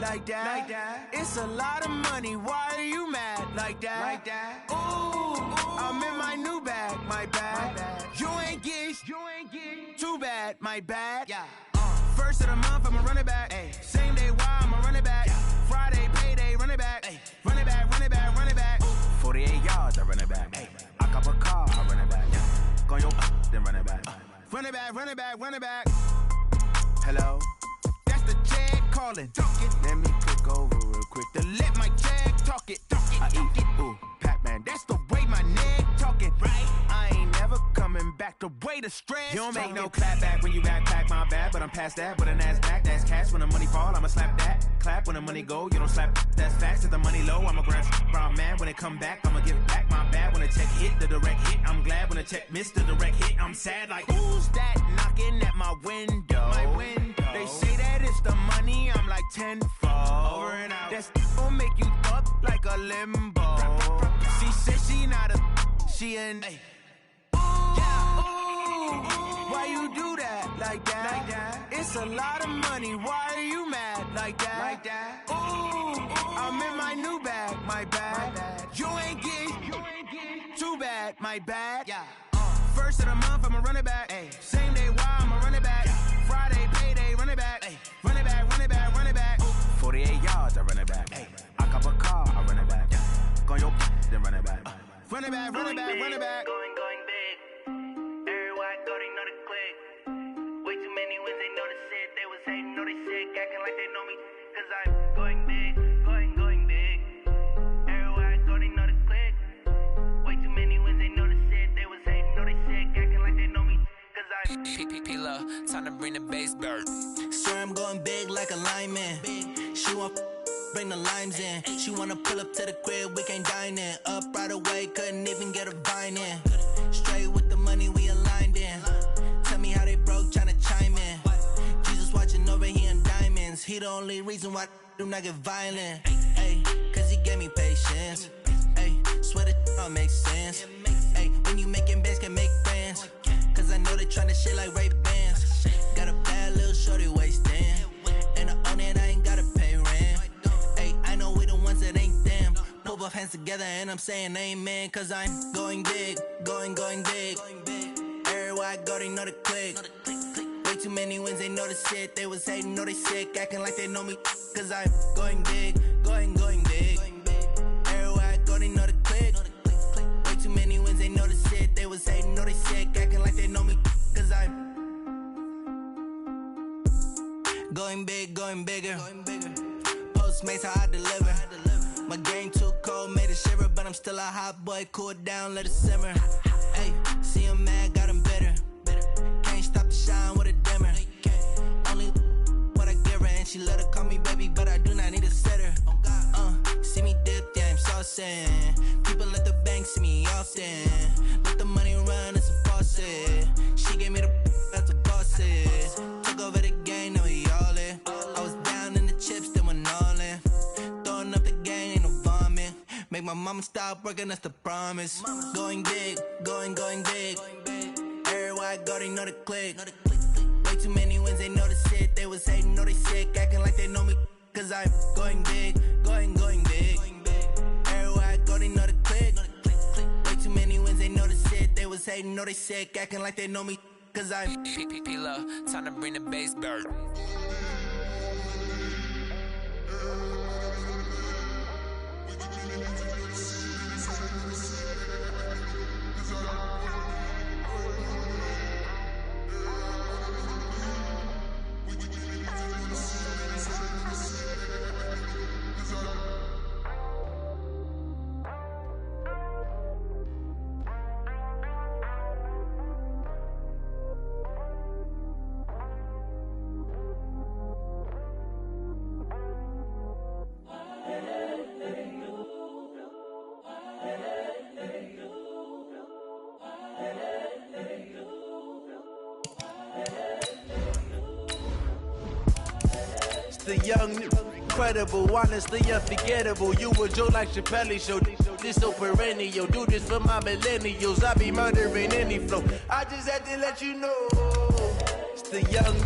like that. It's a lot of money, why are you mad like that? Ooh, I'm in my new bag, my bad. You ain't get too bad, my bad. First of the month, I'ma run it back. Same day, why I'ma run it back. Friday, payday, run it back. Run it back, run it back, run it back. 48 yards, I run it back. I cop a car, I run it back. Go on your then run it back. Run it back, run it back, run it back. Hello? That's the Jag calling. Let me click over real quick to let my Jag talk it. I eat it, ooh, Pac-Man. That's the way my neck talking. Right? I ain't never coming back the way the stress. You don't make no clap back when you backpack, my bad. But I'm past that with a NASDAQ. That's cash when the money fall, I'ma slap that. Clap when the money go, you don't slap. That's facts. If the money low, I'ma grab brown man. When it come back, I'ma give back my bad. When the check hit, the direct hit. I'm glad when the check missed the direct hit. I'm sad like, who's that knocking at my window? My window. They say that it's the money, I'm like tenfold. Over and out. That's gon' make you up like a limbo. She said she not a, she an. Why you do that like that? It's a lot of money, why are you mad like that? Ooh, I'm in my new bag, my bad. You ain't get too bad, my bad. First of the month, I'ma run it back. Same day, why I'ma run it back. Friday, payday, run it back. Run it back, run it back, run it back. 48 yards, I run it back. I cop a car, I run it back. Go on your then run it back. Run it back, run it back, run it back. Going big. Everywhere I go, they know the click. Way too many wins, they know the shit. They was hating, know they sick, acting like they know me. Cause I'm going big, going big. Everywhere I go, they know the click. Way too many wins, they know the shit. They was hating, know they sick, acting like they know me. Cause I'm P-P-P-Love, time to bring the bass bird. Swear I'm going big like a lineman. She want bring the limes in. She wanna pull up to the crib, we can't dine in. Up right away, couldn't even get a vine in. Straight with the money, we aligned in. Tell me how they broke, tryna chime in. Jesus watching over here in diamonds. He the only reason why I do not get violent. Ay, cause he gave me patience. Ay, swear that all makes sense. Ay, when you making bands, can make friends. Cause I know they tryna shit like Ray-Bans. Got a bad little shorty wasting. And I own it, I ain't gotta pay rent. Ay, I know we the ones that ain't them. Pull both hands together and I'm saying amen. Cause I'm going big, going big. Everywhere I go, they know the click. Way too many wins, they know the shit. They was hating, know they sick, acting like they know me. Cause I'm going big, going big. Everywhere I go, they know the click. Way too many wins, they know the shit. They was hating, know they sick, acting like they know me. Cause I'm going big, going bigger. Postmates, how I deliver. My game too cold, made it shiver. But I'm still a hot boy, cool it down, let it simmer. Ay, see him mad, got him bitter. Can't stop the shine with a dimmer. Only what I give her, and she let her call me baby, but I do not need a sitter. See me dip, yeah, I'm saucing. People at the bank see me often. Let the money run, it's a faucet. She gave me the that's a bosses. Took over the game, now we all in. I was down in the chips, then went all in. Throwing up the game, ain't no vomit. Make my mama stop working, that's the promise. Going big, going big. Everywhere I go, they know the click. Way too many wins, they know the shit. They was hating, know they sick, acting like they know me. Cause I'm going big, going big. Everywhere I go, they know the click. Way too many wins, they know the shit. They was hating, know they sick, acting like they know me. Cause I'm P-P-P-Love, time to bring the bass bird. The young, incredible, honestly unforgettable. You a Joe like Chappelle show. This so perennial. Do this for my millennials. I be murdering any flow. I just had to let you know. It's the young,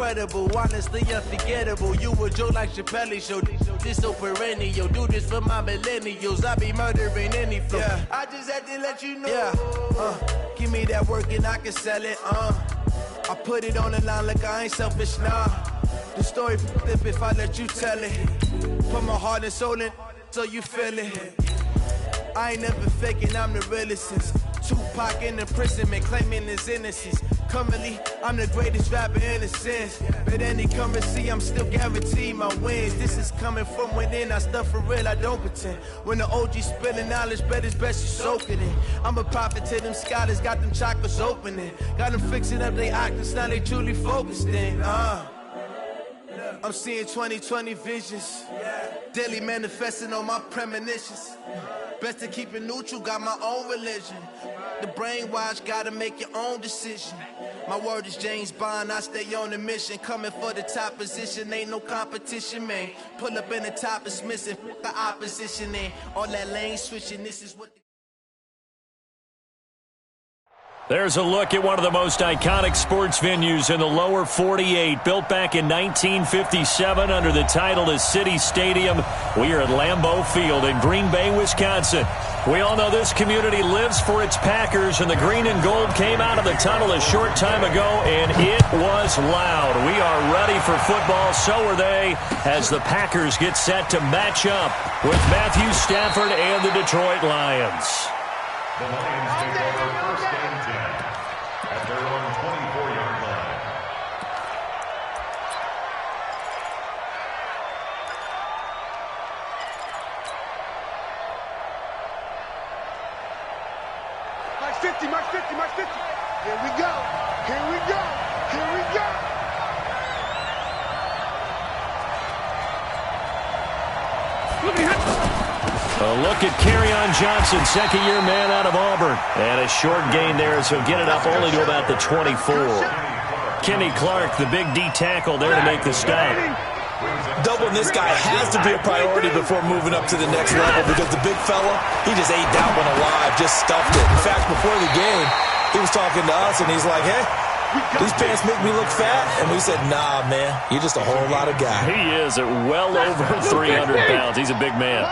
incredible, honestly unforgettable. You a joke like Chappelle show. This so perennial. Do this for my millennials. I be murdering any flow. Yeah. I just had to let you know. Yeah. Give me that work and I can sell it. I put it on the line like I ain't selfish, nah. The story flip if I let you tell it. Put my heart and soul in so you feel it. I ain't never faking, I'm the realest since Tupac in imprisonment, claiming his innocence. Currently, I'm the greatest rapper in a sense. But any currency, I'm still guaranteed my wins. This is coming from within, I stuff for real, I don't pretend. When the OG spilling knowledge, bet it's best you soak it in. I'm a prophet to them scholars, got them chakras opening. Got them fixing up their octaves, now they truly focused in. I'm seeing 2020 visions. Daily manifesting on my premonitions. Best to keep it neutral, got my own religion. The brainwash, gotta make your own decision. My word is James Bond, I stay on the mission. Coming for the top position, ain't no competition, man. Pull up in the top is missing, the opposition in. All that lane switching, this is what... There's a look at one of the most iconic sports venues in the lower 48. Built back in 1957 under the title of City Stadium. We are at Lambeau Field in Green Bay, Wisconsin. We all know this community lives for its Packers, and the green and gold came out of the tunnel a short time ago, and it was loud. We are ready for football, so are they, as the Packers get set to match up with Matthew Stafford and the Detroit Lions. The Lions take over first and 10 at their own 24-yard line. Mark 50, Mark 50, Mark 50. Here we go. Here we go. Here we go. Look at him. A look at Kerryon Johnson, second-year man out of Auburn. And a short gain there as he'll get it up only to about the 24. Kenny Clark, the big D tackle there to make the stop. Doubling this guy has to be a priority before moving up to the next level because the big fella, he just ate that one alive, just stuffed it. In fact, before the game, he was talking to us, and he's like, hey, these pants make me look fat. And we said, nah, man, you're just a whole lot of guy. He is at well over 300 pounds. He's a big man.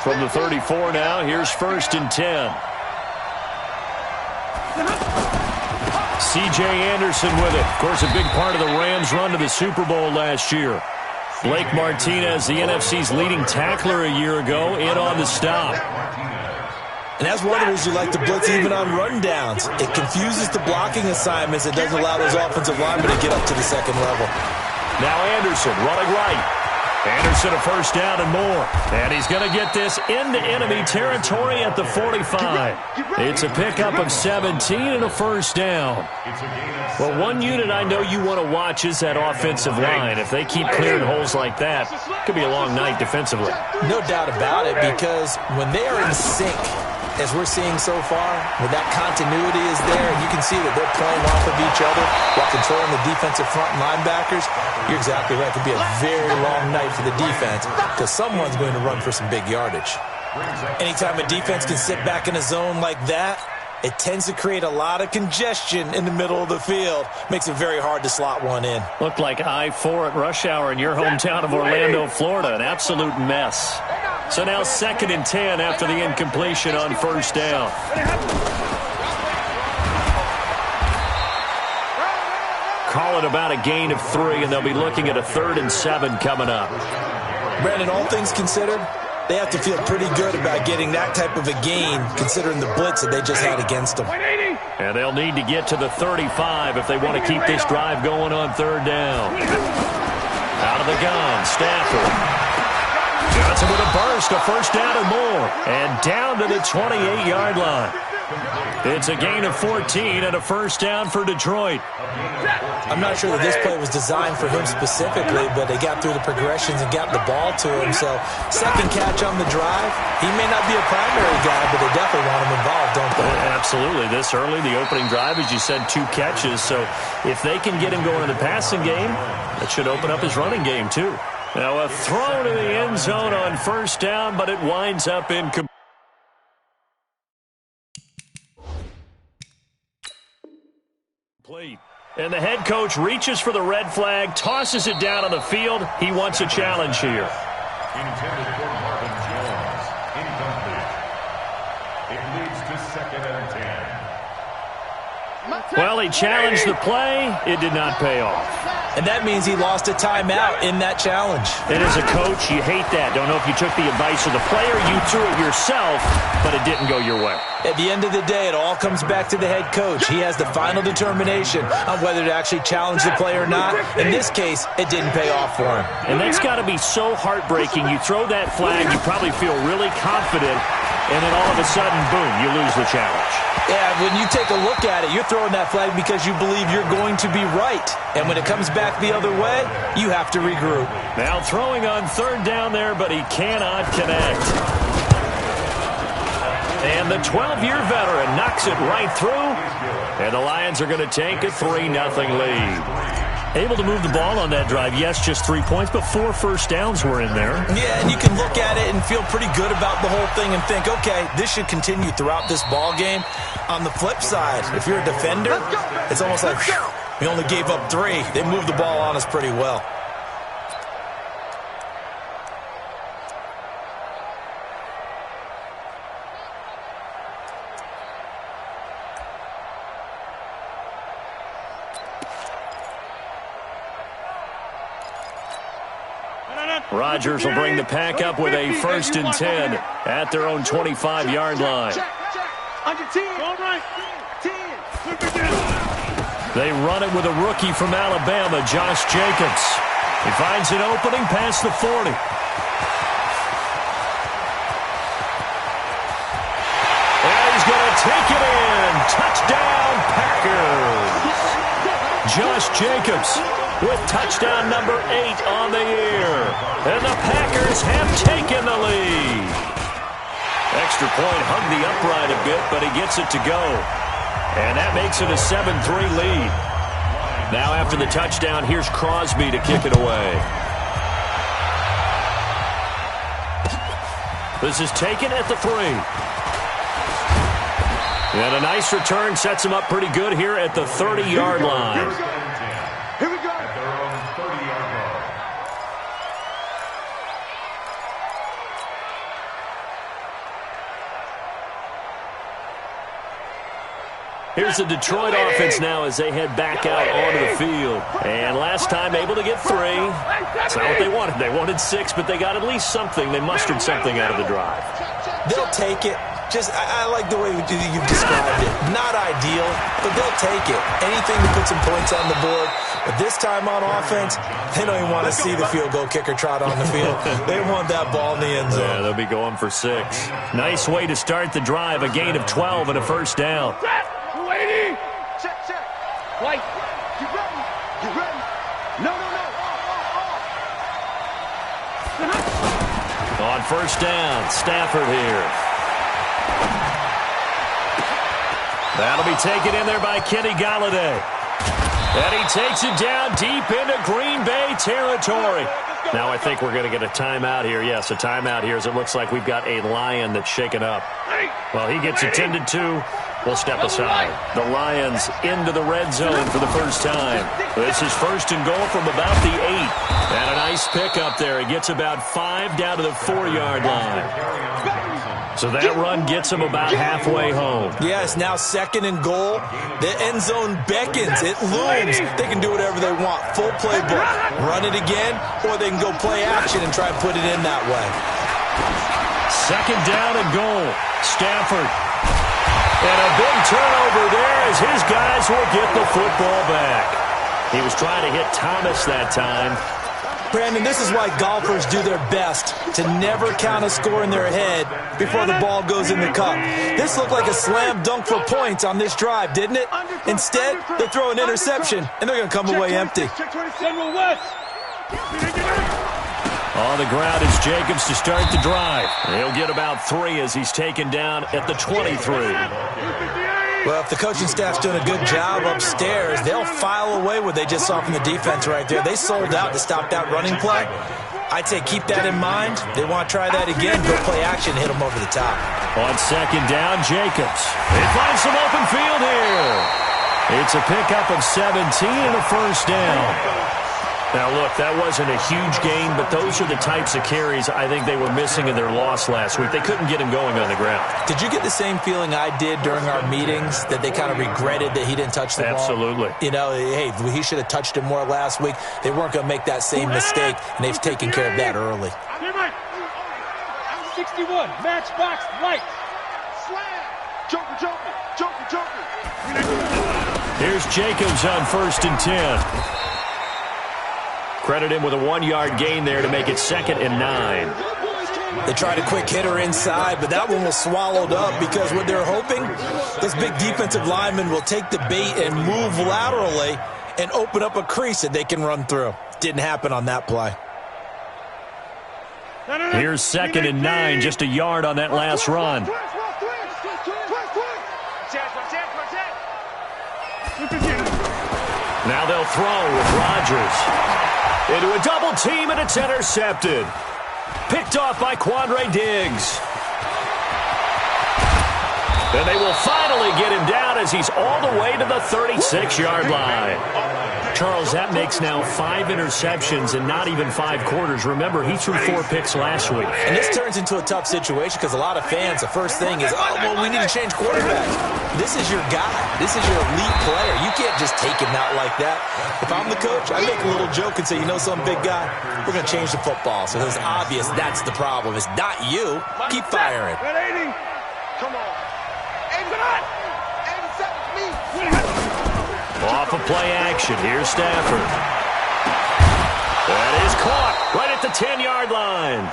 From the 34 now, here's first and 10. C.J. Anderson with it. Of course, a big part of the Rams' run to the Super Bowl last year. Blake Martinez, the NFC's leading tackler a year ago, in on the stop. And that's one of the reasons you like to blitz even on run downs. It confuses the blocking assignments. It doesn't allow those offensive linemen to get up to the second level. Now Anderson running right. Anderson a first down and more. And he's going to get this into enemy territory at the 45. It's a pickup of 17 and a first down. Well, one unit I know you want to watch is that offensive line. If they keep clearing holes like that, it could be a long night defensively. No doubt about it, because when they are in sync, as we're seeing so far, when that continuity is there, and you can see that they're playing off of each other while controlling the defensive front linebackers, you're exactly right. It could be a very long night for the defense because someone's going to run for some big yardage. Anytime a defense can sit back in a zone like that, it tends to create a lot of congestion in the middle of the field. Makes it very hard to slot one in. Looked like I-4 at rush hour in your hometown of Orlando, Florida. An absolute mess. So now second and 10 after the incompletion on first down. Call it about a gain of 3, and they'll be looking at a 3rd and 7 coming up. Brandon, all things considered, they have to feel pretty good about getting that type of a gain, considering the blitz that they just had against them. And they'll need to get to the 35 if they want to keep this drive going on 3rd down. Out of the gun, Stafford. Johnson with a burst, a first down and more. And down to the 28-yard line. It's a gain of 14 and a first down for Detroit. I'm not sure that this play was designed for him specifically, but they got through the progressions and got the ball to him. So second catch on the drive. He may not be a primary guy, but they definitely want him involved, don't they? Absolutely. This early, the opening drive, as you said, 2 catches. So if they can get him going in the passing game, that should open up his running game too. Now a throw to the end zone on first down, but it winds up incomplete. And the head coach reaches for the red flag, tosses it down on the field. He wants a challenge here. Intended for Marvin Jones. Incomplete. It leads to 2nd and 10. Well, he challenged the play. It did not pay off. And that means he lost a timeout in that challenge. And as a coach, you hate that. Don't know if you took the advice of the player. You threw it yourself, but it didn't go your way. At the end of the day, it all comes back to the head coach. He has the final determination on whether to actually challenge the play or not. In this case, it didn't pay off for him. And that's got to be so heartbreaking. You throw that flag, you probably feel really confident, and then all of a sudden, boom, you lose the challenge. Yeah, when you take a look at it, you're throwing that flag because you believe you're going to be right. And when it comes back the other way, you have to regroup. Now throwing on 3rd down there, but he cannot connect. And the 12-year veteran knocks it right through. And the Lions are going to take a 3-0 lead. Able to move the ball on that drive. Yes, just 3 points, but 4 first downs were in there. Yeah, and you can look at it and feel pretty good about the whole thing and think, okay, this should continue throughout this ball game. On the flip side, if you're a defender, it's almost like, whew, we only gave up 3. They moved the ball on us pretty well. Rodgers will bring the pack up with a 1st and 10 at their own 25-yard line. They run it with a rookie from Alabama, Josh Jacobs. He finds an opening past the 40. And he's going to take it in. Touchdown, Packers. Josh Jacobs with touchdown number 8 on the year. And the Packers have taken the lead. Extra point hung the upright a bit, but he gets it to go. And that makes it a 7-3 lead. Now after the touchdown, here's Crosby to kick it away. This is taken at the 3. And a nice return sets him up pretty good here at the 30-yard line. Here we go. At their own 30-yard line. Here's the Detroit offense now as they head back out onto the field. And last time able to get 3. That's not what they wanted. They wanted 6, but they got at least something. They mustered something out of the drive. They'll take it. I like the way you've described it. Not ideal, but they'll take it. Anything to put some points on the board. But this time on offense, they don't even want to see the field goal kicker trot on the field. They want that ball in the end zone. Yeah, they'll be going for 6. Nice way to start the drive. A gain of 12 and a 1st down. Check. White, you ready? You ready? No. On 1st down, Stafford here. That'll be taken in there by Kenny Golladay. And he takes it down deep into Green Bay territory. Now I think we're going to get a timeout here. Yes, a timeout here as it looks like we've got a Lion that's shaken up. Well, he gets attended to. We'll step aside. The Lions into the red zone for the first time. This is 1st and goal from about the 8. And a nice pickup there. He gets about 5 down to the 4-yard line. So that run gets him about halfway home. Yes, now 2nd and goal. The end zone beckons. It looms. They can do whatever they want. Full playbook. Run it again, or they can go play action and try and put it in that way. 2nd down and goal. Stafford. And a big turnover there as his guys will get the football back. He was trying to hit Thomas that time. Brandon, this is why golfers do their best to never count a score in their head before the ball goes in the cup. This looked like a slam dunk for points on this drive, didn't it? Instead, they throw an interception, and they're going to come away empty. On the ground is Jacobs to start the drive. He'll get about 3 as he's taken down at the 23. Well, if the coaching staff's doing a good job upstairs, they'll file away what they just saw from the defense right there. They sold out to stop that running play. I'd say keep that in mind. They want to try that again, go play action, hit them over the top. On 2nd down, Jacobs. They find some open field here. It's a pickup of 17 and a first down. Now, look, that wasn't a huge gain, but those are the types of carries I think they were missing in their loss last week. They couldn't get him going on the ground. Did you get the same feeling I did during our meetings, that they kind of regretted that he didn't touch the ball? Absolutely. You know, hey, he should have touched it more last week. They weren't going to make that same mistake, and they've taken care of that early. 61, matchbox, light. Slam. Joker, joker, joker, joker. Here's Jacobs on 1st and 10. Credit him with a 1-yard gain there to make it 2nd and 9. They tried a quick hitter inside, but that one was swallowed up because what they're hoping, this big defensive lineman will take the bait and move laterally and open up a crease that they can run through. Didn't happen on that play. Here's 2nd and 9, just a yard on that last run. Now they'll throw with Rodgers. Into a double team, and it's intercepted. Picked off by Quandre Diggs. And they will finally get him down as he's all the way to the 36-yard line. Charles, that makes now 5 interceptions in not even 5 quarters. Remember, he threw 4 picks last week. And this turns into a tough situation because a lot of fans, the first thing is, oh, well, we need to change quarterbacks. This is your guy. This is your elite player. You can't just take him out like that. If I'm the coach, I make a little joke and say, you know, some big guy, we're going to change the football. So it's obvious that's the problem. It's not you. Keep firing. Come on. 87 me. Off of play action. Here's Stafford. That is caught right at the 10-yard line.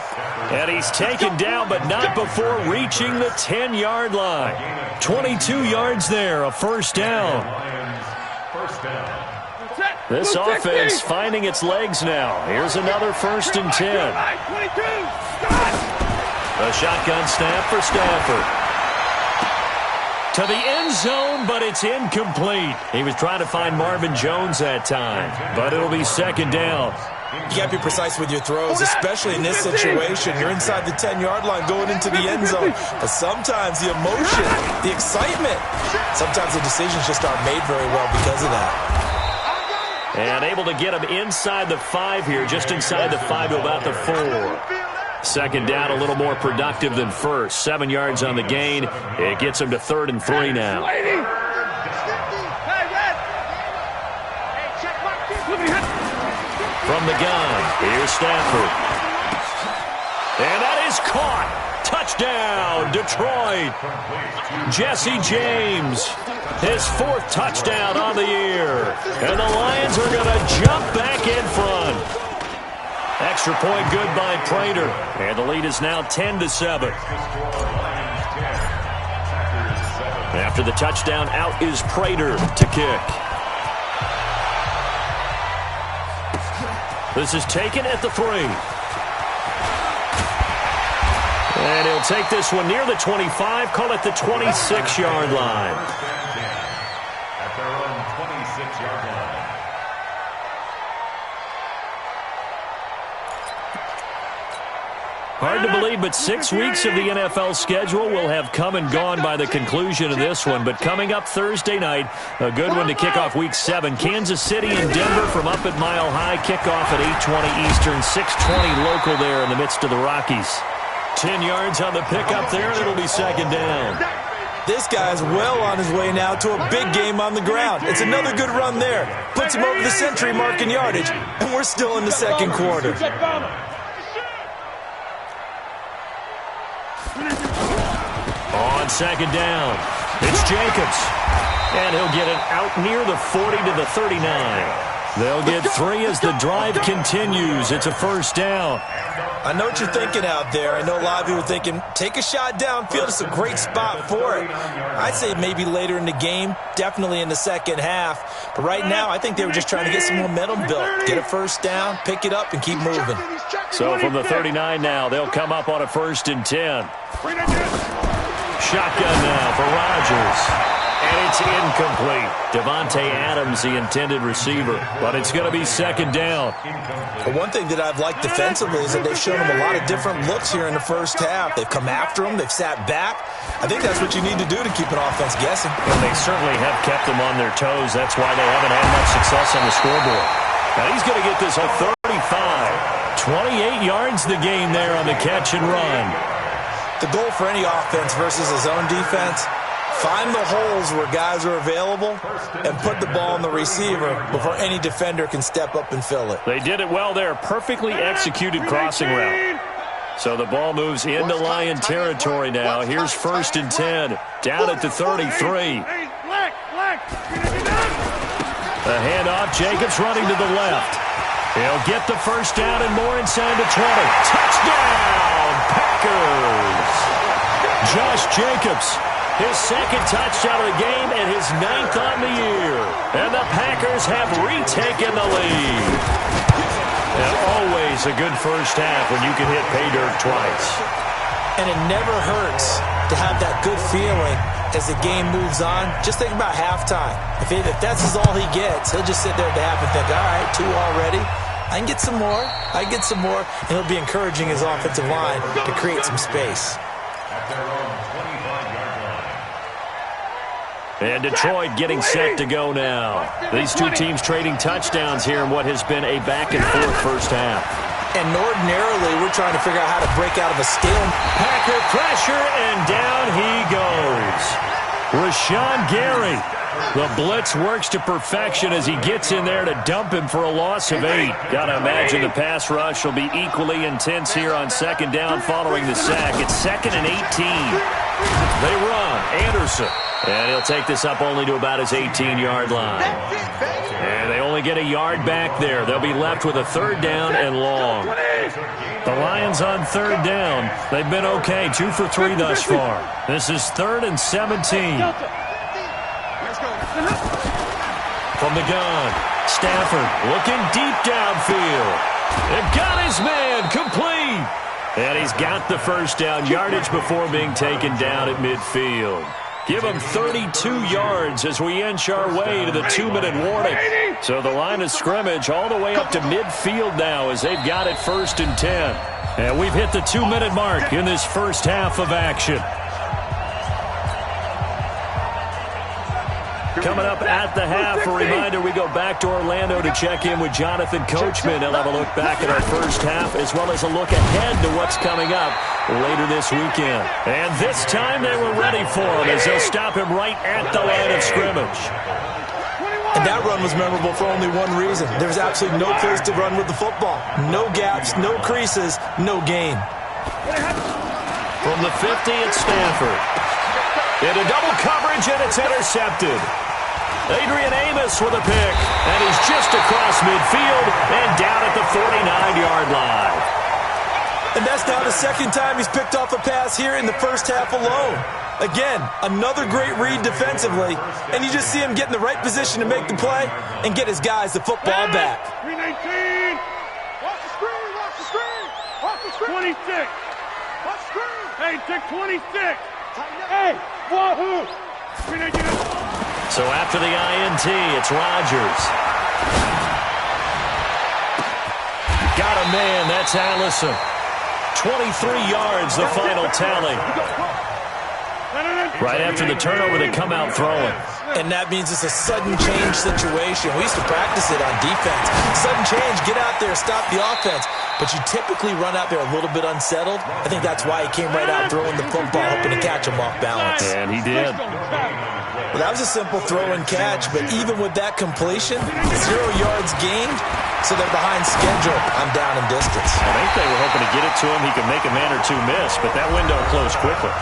And he's taken down, but not before reaching the 10-yard line. 22 yards there, a first down. This offense finding its legs now. Here's another 1st and 10. A shotgun snap for Stafford. To the end zone, but it's incomplete. He was trying to find Marvin Jones that time, but it'll be 2nd down. You got to be precise with your throws, especially in this situation. You're inside the 10-yard line going into the end zone. But sometimes the emotion, the excitement, sometimes the decisions just aren't made very well because of that. And able to get him inside the 5 here, just inside the 5 to about the 4. 2nd down, a little more productive than first. 7 yards on the gain. It gets him to 3rd and 3 now. From the gun, here's Stafford. And that is caught. Touchdown, Detroit. Jesse James, his 4th touchdown on the year. And the Lions are going to jump back in front. Extra point good by Prater. And the lead is now 10-7. After the touchdown, out is Prater to kick. This is taken at the 3. And he'll take this one near the 25, call it the 26-yard line. At their own 26-yard line. Hard to believe, but 6 weeks of the NFL schedule will have come and gone by the conclusion of this one. But coming up Thursday night, a good one to kick off Week 7. Kansas City and Denver from up at Mile High. Kickoff at 8:20 Eastern, 6:20 local there in the midst of the Rockies. 10 yards on the pickup there, and it'll be 2nd down. This guy's well on his way now to a big game on the ground. It's another good run there. Puts him over the century mark in yardage, and we're still in the 2nd quarter. On 2nd down, it's Jacobs. And he'll get it out near the 40 to the 39. They'll get 3 as the drive continues. It's a first down. I know what you're thinking out there. I know a lot of you are thinking, take a shot downfield. It's a great spot for it. I'd say maybe later in the game, definitely in the second half. But right now, I think they were just trying to get some momentum built. Get a first down, pick it up, and keep moving. So from the 39 now, they'll come up on a 1st and 10. Shotgun now for Rodgers. And it's incomplete. Devontae Adams, the intended receiver. But it's going to be second down. One thing that I've liked defensively is that they've shown him a lot of different looks here in the first half. They've come after him. They've sat back. I think that's what you need to do to keep an offense guessing. And they certainly have kept them on their toes. That's why they haven't had much success on the scoreboard. Now he's going to get this on 35. 28 yards the gain there on the catch and run. The goal for any offense versus a zone defense, find the holes where guys are available and put the ball on the receiver before any defender can step up and fill it. They did it well there. Perfectly executed crossing route. So the ball moves into Lion territory now. Here's 1st and 10. Down at the 33. The handoff. Jacobs running to the left. He'll get the first down and more inside the 20. Touchdown, Packers! Josh Jacobs, his second touchdown of the game and his 9th on the year. And the Packers have retaken the lead. And always a good first half when you can hit pay dirt twice. And it never hurts to have that good feeling as the game moves on. Just think about halftime. If that's all he gets, he'll just sit there at the half and think, all right, 2 already. I can get some more. I can get some more. And he'll be encouraging his offensive line to create some space. And Detroit getting set to go now. These two teams trading touchdowns here in what has been a back-and-forth first half. And ordinarily, we're trying to figure out how to break out of a stalemate. Packer pressure, and down he goes. Rashawn Gary. The blitz works to perfection as he gets in there to dump him for a loss of 8. Got to imagine the pass rush will be equally intense here on second down following the sack. It's 2nd and 18. They run. Anderson. And he'll take this up only to about his 18-yard line. And they only get a yard back there. They'll be left with a 3rd down and long. The Lions on 3rd down. They've been okay. 2 for 3 thus far. This is 3rd and 17. From the gun, Stafford looking deep downfield. They've got his man complete. And he's got the first down, yardage before being taken down at midfield. Give him 32 yards as we inch our way to the 2-minute warning. So the line of scrimmage all the way up to midfield now as they've got it 1st and 10. And we've hit the 2-minute mark in this first half of action. Coming up at the half, a reminder, we go back to Orlando to check in with Jonathan Coachman. He'll have a look back at our first half as well as a look ahead to what's coming up later this weekend. And this time they were ready for him as they'll stop him right at the line of scrimmage. And that run was memorable for only one reason. There was absolutely no place to run with the football. No gaps, no creases, no gain. From the 50, it's Stafford. Into double coverage, and it's intercepted. Adrian Amos with a pick, and he's just across midfield and down at the 49-yard line. And that's now the second time he's picked off a pass here in the first half alone. Again, another great read defensively, and you just see him get in the right position to make the play and get his guys the football back. 319. Watch the screen, watch the screen, watch the screen. 26. Watch the screen. Hey, take 26. Hey, wahoo. 319. So after the INT, it's Rodgers. Got a man, that's Allison. 23 yards, the final tally. Right after the turnover, they come out throwing. And that means it's a sudden change situation. We used to practice it on defense. Sudden change, get out there, stop the offense. But you typically run out there a little bit unsettled. I think that's why he came right out throwing the football, hoping to catch him off balance. And he did. Well, that was a simple throw and catch, but even with that completion, 0 yards gained, so they're behind schedule on down and distance. I think they were hoping to get it to him. He could make a man or two miss, but that window closed quickly.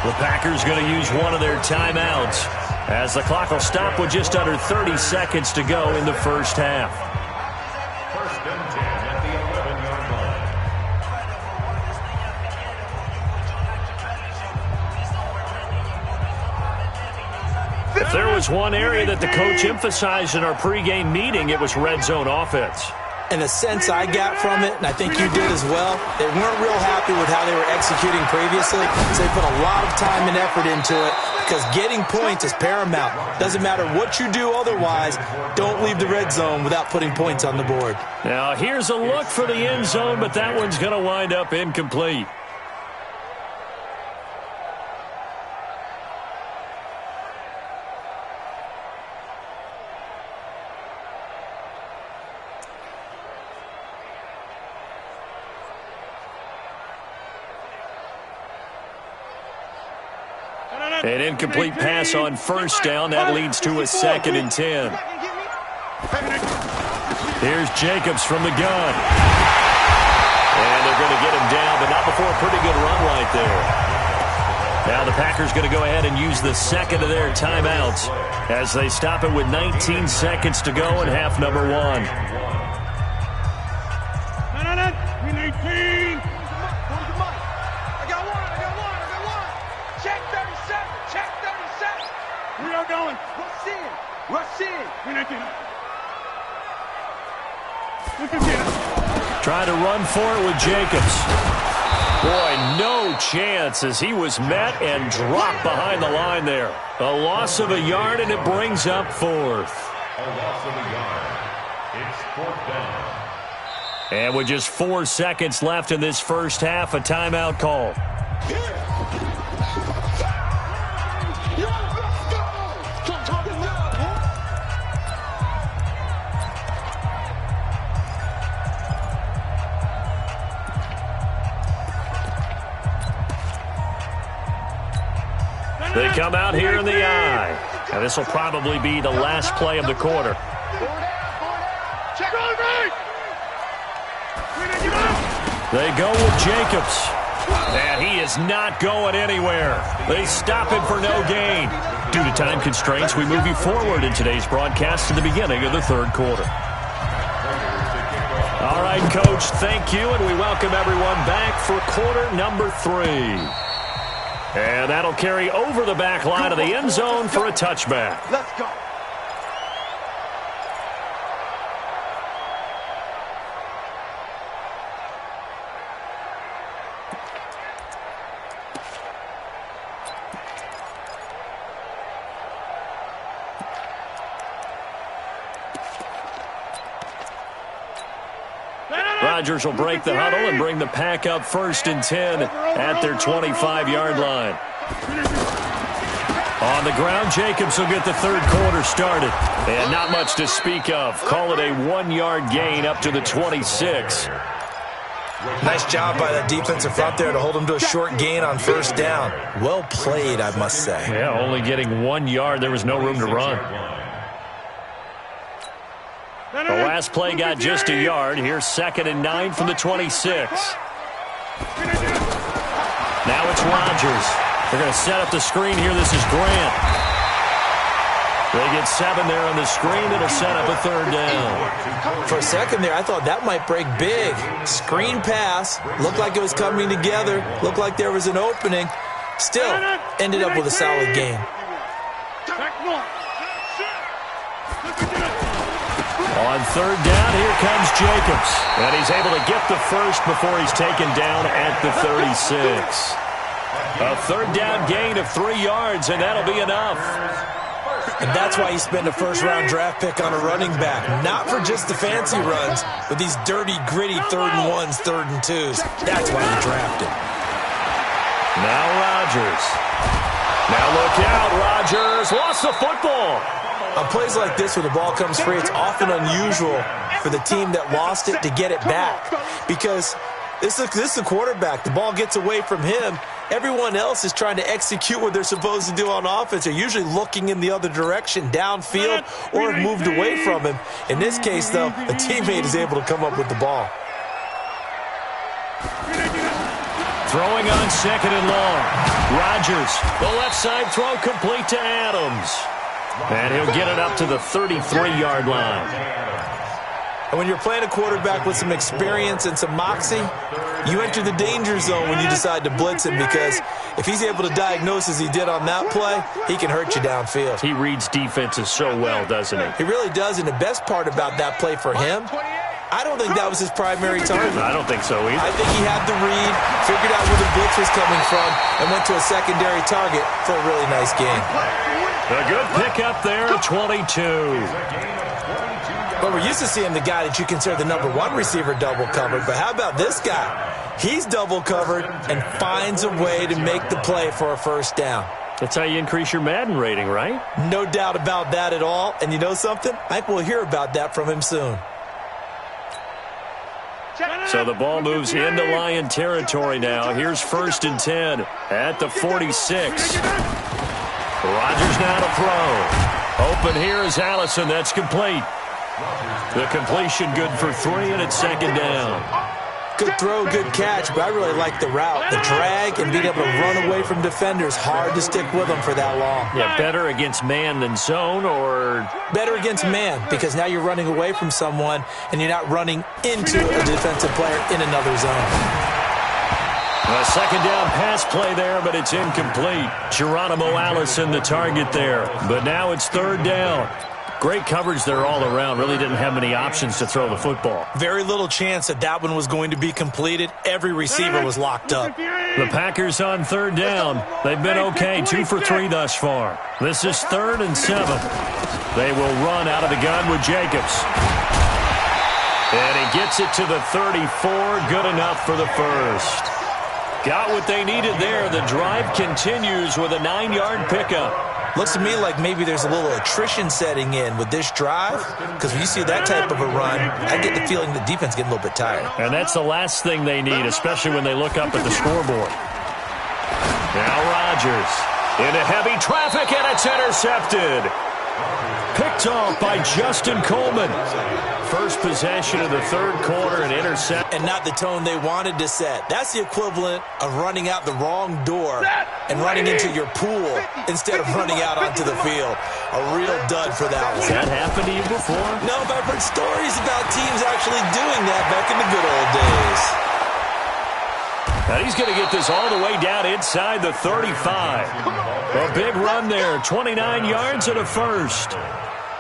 The Packers going to use one of their timeouts as the clock will stop with just under 30 seconds to go in the first half. 1st and 10 at the 11-yard line. If there was one area that the coach emphasized in our pregame meeting, it was red zone offense. And the sense I got from it, and I think you did as well, they weren't real happy with how they were executing previously, so they put a lot of time and effort into it because getting points is paramount. Doesn't matter what you do otherwise, don't leave the red zone without putting points on the board. Now here's a look for the end zone, but that one's going to wind up incomplete. An incomplete pass on first down. That leads to a 2nd and 10. Here's Jacobs from the gun. And they're going to get him down, but not before a pretty good run right there. Now the Packers going to go ahead and use the second of their timeouts as they stop it with 19 seconds to go in half number 1. 18. We are going. Rush in. Rush in. Trying to run for it with Jacobs. Boy, no chance as he was met and dropped behind the line there. A loss of a yard, and it brings up 4th. A loss of a yard. It's 4th down. And with just 4 seconds left in this first half, a timeout call. They come out here in the eye. And this will probably be the last play of the quarter. They go with Jacobs. And he is not going anywhere. They stop him for no gain. Due to time constraints, we move you forward in today's broadcast to the beginning of the 3rd quarter. All right, Coach, thank you, and we welcome everyone back for quarter number 3. And that'll carry over the back line of the end zone for a touchback. Let's go. Rodgers will break the huddle and bring the Pack up 1st and 10 at their 25-yard line. On the ground, Jacobs will get the 3rd quarter started. And not much to speak of. Call it a 1-yard gain up to the 26. Nice job by that defensive front there to hold him to a short gain on 1st down. Well played, I must say. Yeah, only getting 1 yard. There was no room to run. The last play got just a yard. Here's 2nd and 9 from the 26. Now it's Rodgers. They're going to set up the screen here. This is Grant. They get 7 there on the screen. It'll set up a 3rd down. For a second there, I thought that might break big. Screen pass. Looked like it was coming together. Looked like there was an opening. Still, ended up with a solid gain. On 3rd down, here comes Jacobs. And he's able to get the first before he's taken down at the 36. A 3rd down gain of 3 yards, and that'll be enough. And that's why you spend a 1st-round draft pick on a running back. Not for just the fancy runs, but these dirty, gritty 3rd and 1s, 3rd and 2s. That's why you draft him. Now Rodgers. Now look out, Rodgers lost the football. On plays like this where the ball comes free, it's often unusual for the team that lost it to get it back. Because this is the quarterback. The ball gets away from him. Everyone else is trying to execute what they're supposed to do on offense. They're usually looking in the other direction, downfield, or have moved away from him. In this case, though, a teammate is able to come up with the ball. Throwing on 2nd and long. Rodgers, the left side throw complete to Adams. And he'll get it up to the 33-yard line. And when you're playing a quarterback with some experience and some moxie, you enter the danger zone when you decide to blitz him, because if he's able to diagnose as he did on that play, he can hurt you downfield. He reads defenses so well, doesn't he? He really does, and the best part about that play for him I don't think that was his primary target. I don't think so either. I think he had the read, figured out where the blitz was coming from, and went to a secondary target for a really nice game. A good pickup there at 22. But we're used to seeing the guy that you consider the number one receiver double covered. But how about this guy? He's double covered and finds a way to make the play for a first down. That's how you increase your Madden rating, right? No doubt about that at all. And you know something? I think we'll hear about that from him soon. So the ball moves into Lion territory now. Here's 1st and 10 at the 46. Rodgers now to throw. Open here is Allison. That's complete. The completion good for 3, and it's 2nd down. Good throw, good catch, but I really like the route. The drag and being able to run away from defenders, hard to stick with them for that long. Yeah, better against man than zone, or? Better against man, because now you're running away from someone and you're not running into a defensive player in another zone. A 2nd down pass play there, but it's incomplete. Geronimo Allison the target there, but now it's 3rd down. Great coverage there all around. Really didn't have many options to throw the football. Very little chance that one was going to be completed. Every receiver was locked up. The Packers on 3rd down. They've been okay, 2 for 3 thus far. This is 3rd and 7. They will run out of the gun with Jacobs. And he gets it to the 34. Good enough for the first. Got what they needed there. The drive continues with a 9-yard pickup. Looks to me like maybe there's a little attrition setting in with this drive, because when you see that type of a run, I get the feeling the defense getting a little bit tired. And that's the last thing they need, especially when they look up at the scoreboard. Now Rodgers into heavy traffic, and it's intercepted. Picked off by Justin Coleman. First possession of the 3rd quarter and intercept. And not the tone they wanted to set. That's the equivalent of running out the wrong door and running into your pool instead of running out onto the field. A real dud for that one. Has that happened to you before? No, but I've heard stories about teams actually doing that back in the good old days. Now he's going to get this all the way down inside the 35. A big run there, 29 yards and a first.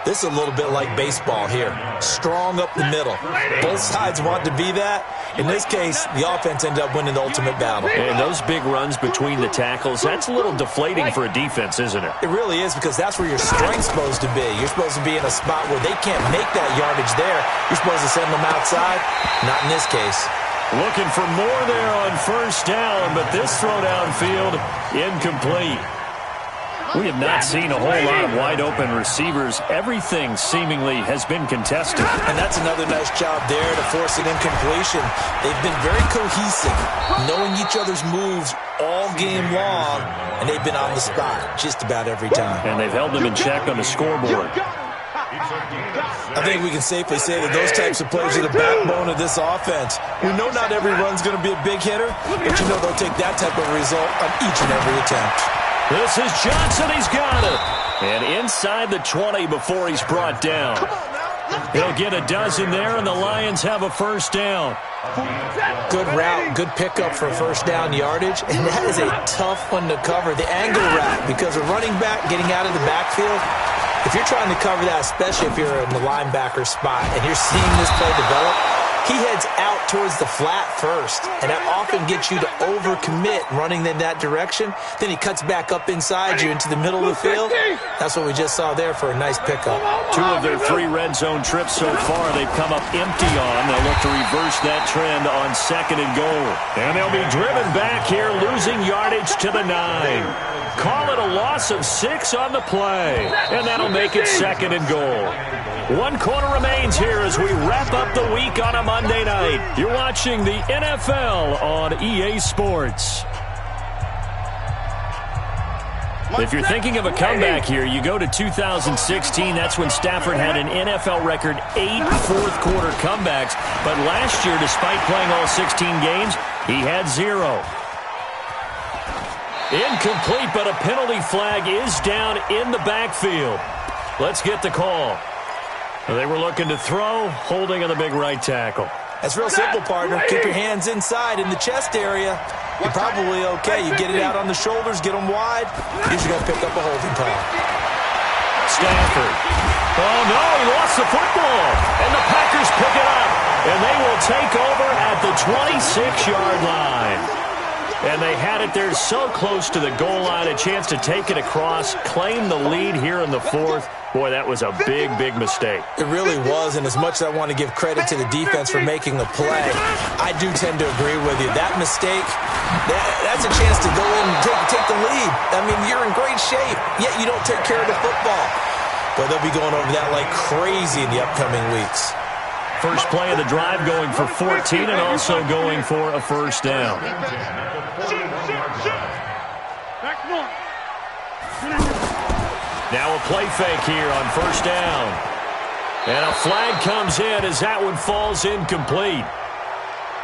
This is a little bit like baseball here. Strong up the middle. Both sides want to be that. In this case, the offense ended up winning the ultimate battle. And those big runs between the tackles, that's a little deflating for a defense, isn't it? It really is, because that's where your strength's supposed to be. You're supposed to be in a spot where they can't make that yardage there. You're supposed to send them outside. Not in this case. Looking for more there on 1st down, but this throw downfield, incomplete. We have not seen a whole lot of wide-open receivers. Everything seemingly has been contested. And that's another nice job there to force an incompletion. They've been very cohesive, knowing each other's moves all game long, and they've been on the spot just about every time. And they've held them in check on the scoreboard. I think we can safely say that those types of plays are the backbone of this offense. We know not every run's going to be a big hitter, but you know they'll take that type of result on each and every attempt. This is Johnson. He's got it. And inside the 20 before he's brought down. He'll get a dozen there, and the Lions have a 1st down. Good route, good pickup for first down yardage, and that is a tough one to cover. The angle route, because a running back getting out of the backfield, if you're trying to cover that, especially if you're in the linebacker spot and you're seeing this play develop, he heads out towards the flat first, and that often gets you to overcommit running in that direction. Then he cuts back up inside you into the middle of the field. That's what we just saw there for a nice pickup. 2 of their 3 red zone trips so far they've come up empty on. They'll look to reverse that trend on 2nd and goal. And they'll be driven back here, losing yardage to the 9. Call it a loss of 6 on the play. And that'll make it 2nd and goal. 1 quarter remains here as we wrap up the week on a Monday night. You're watching the NFL on EA Sports. If you're thinking of a comeback here, you go to 2016. That's when Stafford had an NFL record 8 fourth-quarter comebacks. But last year, despite playing all 16 games, he had 0. Incomplete, but a penalty flag is down in the backfield. Let's get the call. They were looking to throw, holding on the big right tackle. That's real simple, partner. Keep your hands inside in the chest area. You're probably okay. You get it out on the shoulders, get them wide. Usually going to pick up a holding call. Stafford. Oh, no, he lost the football. And the Packers pick it up. And they will take over at the 26-yard line. And they had it there so close to the goal line, a chance to take it across, claim the lead here in the fourth. Boy, that was a big, big mistake. It really was, and as much as I want to give credit to the defense for making the play, I do tend to agree with you. That mistake, that's a chance to go in and take the lead. I mean, you're in great shape, yet you don't take care of the football. But they'll be going over that like crazy in the upcoming weeks. First play of the drive going for 14 and also going for a first down. Now a play fake here on first down. And a flag comes in as that one falls incomplete.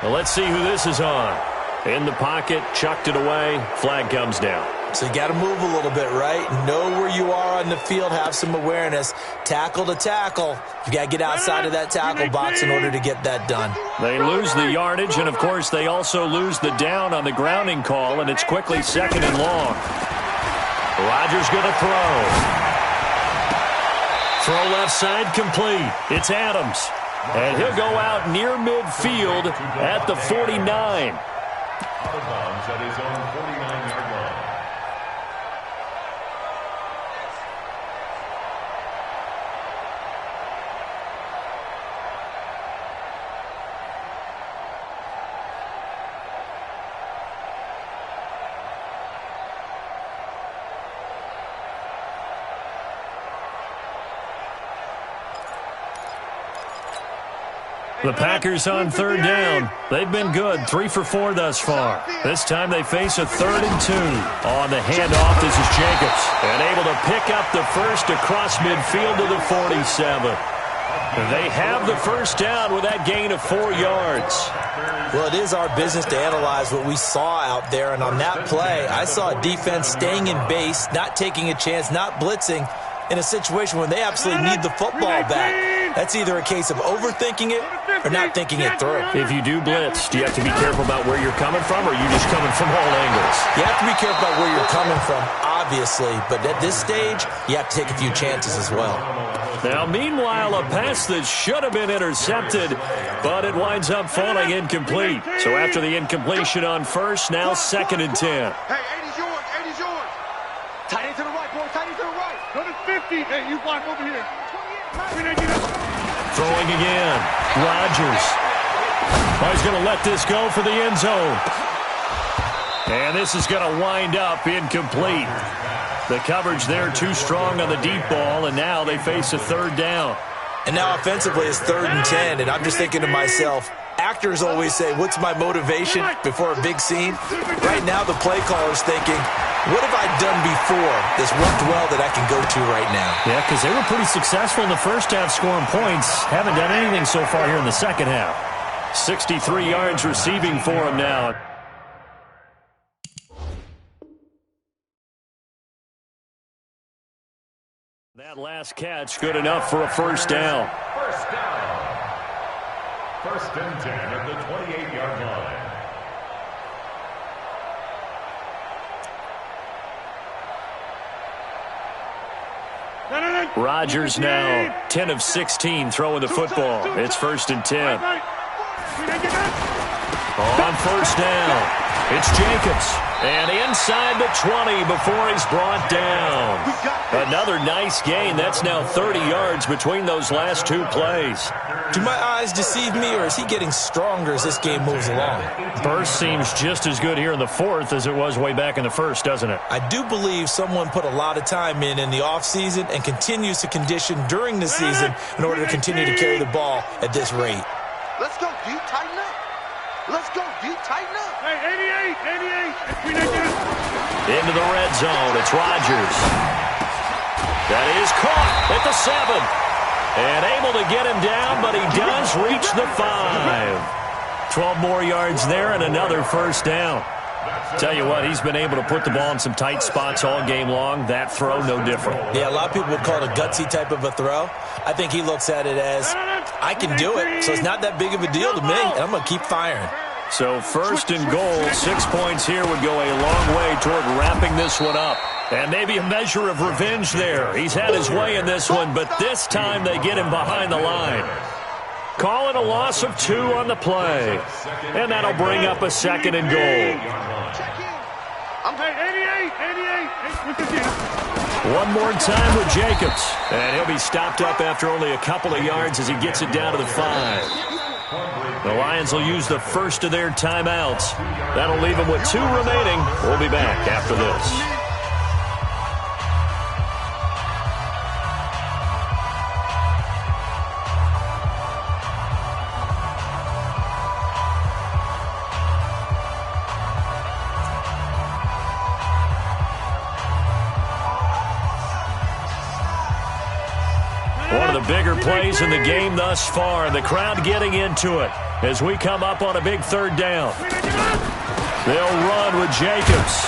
Well, let's see who this is on. In the pocket, chucked it away, flag comes down. So you got to move a little bit, right? Know where you are on the field, have some awareness. Tackle to tackle. You got to get outside of that tackle box in order to get that done. They lose the yardage, and, of course, they also lose the down on the grounding call, and it's quickly second and long. Rodgers going to throw. Throw left side complete. It's Adams. And he'll go out near midfield at the 49. Out of bounds at his own 49-yard line. The Packers on third down. They've been good, 3 for 4 thus far. This time they face a 3rd and 2. On the handoff, this is Jacobs. And able to pick up the first across midfield to the 47. They have the first down with that gain of 4 yards. Well, it is our business to analyze what we saw out there. And on that play, I saw a defense staying in base, not taking a chance, not blitzing, in a situation where they absolutely need the football back. That's either a case of overthinking it or not thinking it through. If you do blitz, do you have to be careful about where you're coming from, or are you just coming from all angles? You have to be careful about where you're coming from, obviously. But at this stage, you have to take a few chances as well. Now, meanwhile, a pass that should have been intercepted, but it winds up falling incomplete. So after the incompletion on first, now 2nd and 10. Hey, 80's yours, 80's yours. Tight end to the right, boy, tight end to the right. Go to 50. Hey, you block over here. Throwing again. Rodgers. Oh, he's going to let this go for the end zone. And this is going to wind up incomplete. The coverage there too strong on the deep ball, and now they face a 3rd down. And now offensively it's 3rd and 10, and I'm just thinking to myself, actors always say, what's my motivation before a big scene? Right now the play caller's thinking, what have I done before that's worked well that I can go to right now? Yeah, because they were pretty successful in the first half scoring points. Haven't done anything so far here in the second half. 63 yards receiving for them now. That last catch good enough for a first down. First down. 1st and 10 at the 28-yard line. Rodgers now 10 of 16 throwing the football. It's 1st and 10. On first down, it's Jacobs. And inside the 20 before he's brought down. Another nice gain. That's now 30 yards between those last 2 plays. Do my eyes deceive me, or is he getting stronger as this game moves along? Burst seems just as good here in the 4th as it was way back in the 1st, doesn't it? I do believe someone put a lot of time in the offseason and continues to condition during the season in order to continue to carry the ball at this rate. Let's go, dude. Tighten up. Let's go, dude. Tighten up. Hey, 88. Into the red zone. It's Rodgers. That is caught at the 7. And able to get him down, but he does reach the 5. 12 more yards there and another first down. Tell you what, he's been able to put the ball in some tight spots all game long. That throw, no different. Yeah, a lot of people would call it a gutsy type of a throw. I think he looks at it as, I can do it, so it's not that big of a deal to me, and I'm going to keep firing. So 1st and goal, 6 points here would go a long way toward wrapping this one up. And maybe a measure of revenge there. He's had his way in this one, but this time they get him behind the line. Call it a loss of 2 on the play. And that'll bring up a 2nd and goal. I'm paying 88. One more time with Jacobs. And he'll be stopped up after only a couple of yards as he gets it down to the 5. The Lions will use the first of their timeouts. That'll leave them with 2 remaining. We'll be back after this. One of the bigger plays in the game thus far. The crowd getting into it as we come up on a big 3rd down. They'll run with Jacobs.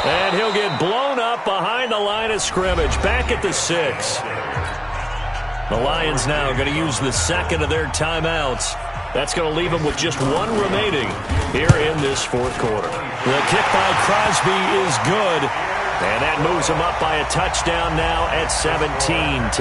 And he'll get blown up behind the line of scrimmage. Back at the 6. The Lions now going to use the 2nd of their timeouts. That's going to leave them with just 1 remaining here in this 4th quarter. The kick by Crosby is good. And that moves them up by a touchdown now at 17-10.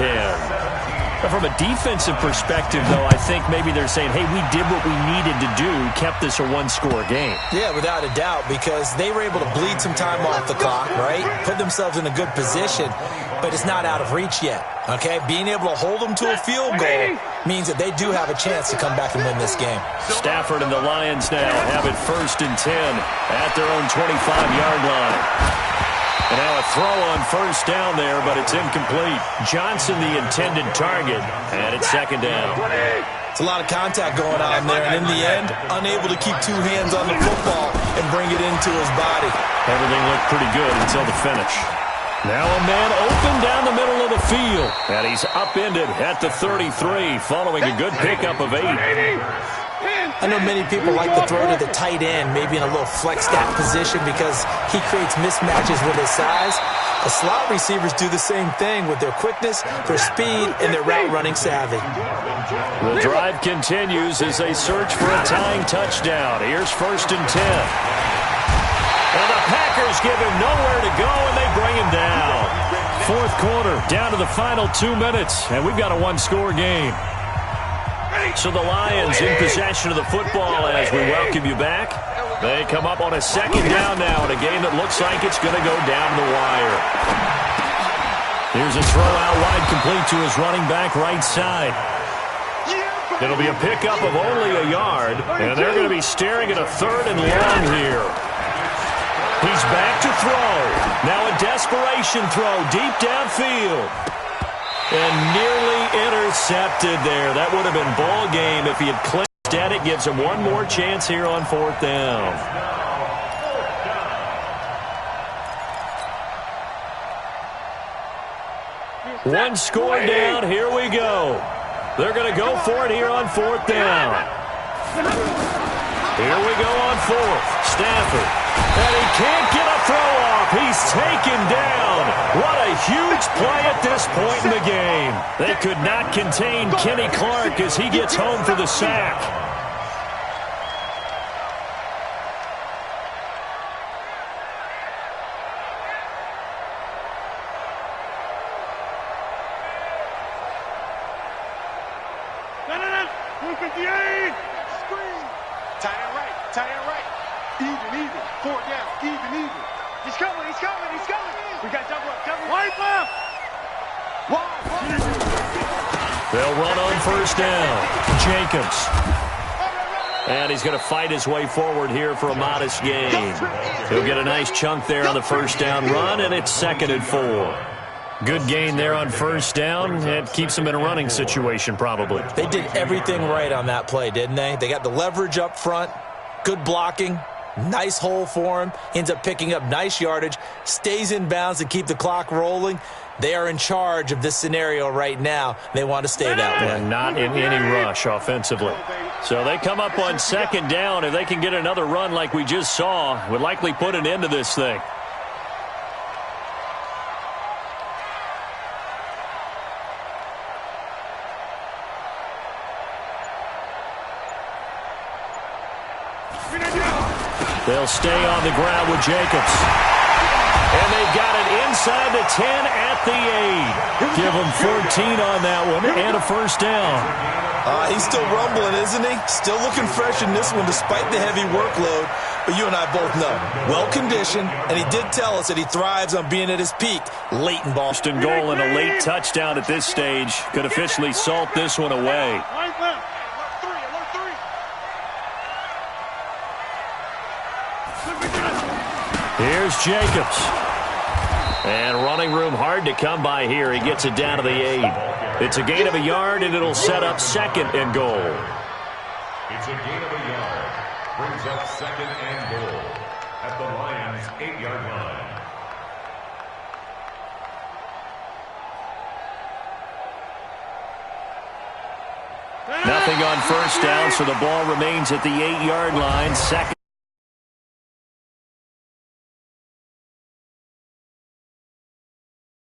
From a defensive perspective, though, I think maybe they're saying, hey, we did what we needed to do, kept this a 1-score game. Yeah, without a doubt, because they were able to bleed some time off the clock, right? Put themselves in a good position, but it's not out of reach yet, okay? Being able to hold them to a field goal means that they do have a chance to come back and win this game. Stafford and the Lions now have it 1st and 10 at their own 25-yard line. And now a throw on 1st down there, but it's incomplete. Johnson, the intended target, and it's 2nd down. It's a lot of contact going on there, and in the end, unable to keep 2 hands on the football and bring it into his body. Everything looked pretty good until the finish. Now a man open down the middle of the field, and he's upended at the 33 following a good pickup of 8. I know many people like to throw to the tight end, maybe in a little flex stack position because he creates mismatches with his size. The slot receivers do the same thing with their quickness, their speed, and their route running savvy. The drive continues as they search for a tying touchdown. Here's 1st and 10. And the Packers give him nowhere to go, and they bring him down. 4th quarter, down to the final 2 minutes, and we've got a 1-score game. So the Lions in possession of the football as we welcome you back. They come up on a 2nd down now in a game that looks like it's going to go down the wire. Here's a throw out wide complete to his running back right side. It'll be a pickup of only a yard, and they're going to be staring at a 3rd and long here. He's back to throw. Now a desperation throw deep downfield. And nearly intercepted there. That would have been ball game if he had clinched. Instead, it gives him 1 more chance here on 4th down. One score down. Here we go. They're going to go for it here on 4th down. Here we go on 4th. Stafford. And he can't get a throw off. He's taken down. What a huge play at this point in the game. They could not contain Kenny Clark as he gets home for the sack. They'll run on 1st down. Jacobs. And he's going to fight his way forward here for a modest gain. He'll get a nice chunk there on the 1st down run, and it's 2nd and 4. Good gain there on 1st down. It keeps them in a running situation probably. They did everything right on that play, didn't they? They got the leverage up front, good blocking, nice hole for him, ends up picking up nice yardage, stays in bounds to keep the clock rolling. They are in charge of this scenario right now. They want to stay that way. And not in any rush offensively. So they come up on 2nd down. If they can get another run like we just saw, would likely put an end to this thing. They'll stay on the ground with Jacobs. And they've got it inside the 10 at the 8. Give them 14 on that one and a first down. He's still rumbling, isn't he? Still looking fresh in this one despite the heavy workload. But you and I both know, well-conditioned, and he did tell us that he thrives on being at his peak late in ball. First and goal and a late touchdown at this stage could officially salt this one away. Here's Jacobs. And running room hard to come by here. He gets it down to the 8. It's a gain of a yard, and it'll set up second and goal. It's a gain of a yard. Brings up second and goal at the Lions' 8-yard line. Nothing on first down, so the ball remains at the 8-yard line. Second